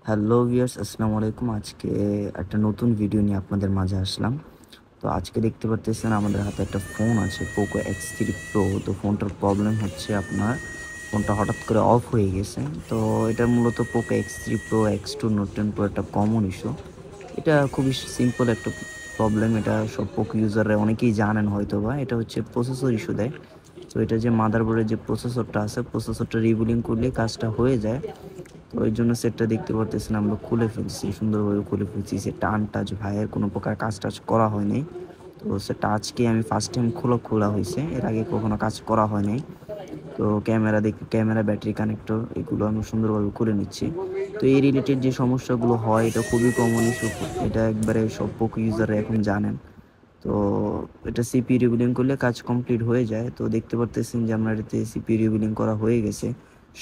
Hello viewers, আসসালামু আলাইকুম। আজকে একটা নতুন ভিডিও নিয়ে আপনাদের মাঝে আসলাম। তো আজকে দেখতে পারতেছেন আমাদের হাতে একটা ফোন আছে, পোকো X3 Pro। তো ফোনটার প্রবলেম হচ্ছে আপনার ফোনটা হঠাৎ করে অফ হয়ে গেছে। তো এটা মূলত Poco X3 Pro, X2, Note 10 Pro একটা কমন ইস্যু। এটা খুবই সিম্পল একটা প্রবলেম। এটা সব পোকো ইউজাররা অনেকেই জানেন হয়তোবা। এটা হচ্ছে প্রসেসর ইস্যু দেয়। তো এটা যে মাদারবোর্ডের যে প্রসেসরটা আছে, প্রসেসরটা রিবুলিং করলেই কাজটা হয়ে যায়। তো ওই জন্য সেটটা দেখতে পারতেছেন আমরা খুলে ফেলছি, সুন্দরভাবে খুলে ফেলছি। সেটটা আনটাচ, ভাইয়ের কোনো প্রকার কাজ টাজ করা হয় নাই। তো সেটটা আজকে আমি ফার্স্ট টাইম খোলা হয়েছে, এর আগে কখনো কাজ করা হয় নাই। তো ক্যামেরা, ব্যাটারি কানেক্টর এগুলো আমি সুন্দরভাবে খুলে নিচ্ছি। তো এই রিলেটেড যে সমস্যাগুলো হয় এটা খুবই কমন ইস্যু। এটা একবারে সব পোকো ইউজাররা এখন জানেন। তো এটা সিপি রিবিলিং করলে কাজ কমপ্লিট হয়ে যায়। তো দেখতে পারতেছেন যে আমার এটাতে সিপি রিবিলিং করা হয়ে গেছে।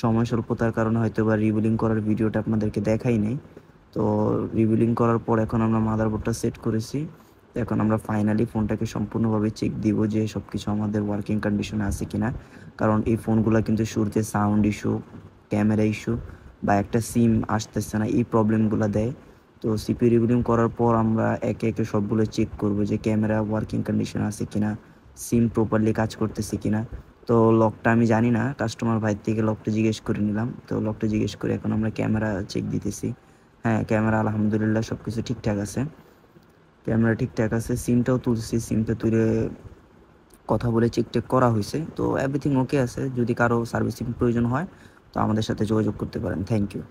সময় স্বল্পতার কারণে হয়তো বা রিবিলিং করার ভিডিওটা আপনাদেরকে দেখাই নাই। তো রিবিলিং করার পর এখন আমরা মাদারবোর্ডটা সেট করেছি। তো এখন আমরা ফাইনালি ফোনটাকে সম্পূর্ণভাবে চেক দিব যে সব কিছু আমাদের ওয়ার্কিং কন্ডিশনে আছে কিনা। কারণ এই ফোনগুলো কিন্তু শুরুতে সাউন্ড ইস্যু, ক্যামেরা ইস্যু বা একটা সিম আসতেছে না, এই প্রবলেমগুলো দেয়। তো সিপি রিবিলিং করার পর আমরা একে একে সবগুলো চেক করব যে ক্যামেরা ওয়ার্কিং কন্ডিশন আছে কিনা, সিম প্রপারলি কাজ করতেছে কিনা। তো লকটা আমি জানি না, কাস্টমার ভাই থেকে লকটা জিজ্ঞেস করে নিলাম। তো লকটা জিজ্ঞেস করে এখন আমরা ক্যামেরা চেক দিতেছি। হ্যাঁ, ক্যামেরা আলহামদুলিল্লাহ সব কিছু ঠিকঠাক আছে। ক্যামেরা ঠিকঠাক আছে, সিমটাও তুলছি, সিমটা তুলে কথা বলে চেক টেক করা হয়েছে। তো এভরিথিং ওকে আছে। যদি কারো সার্ভিসিং প্রয়োজন হয় তো আমাদের সাথে যোগাযোগ করতে পারেন। Thank you.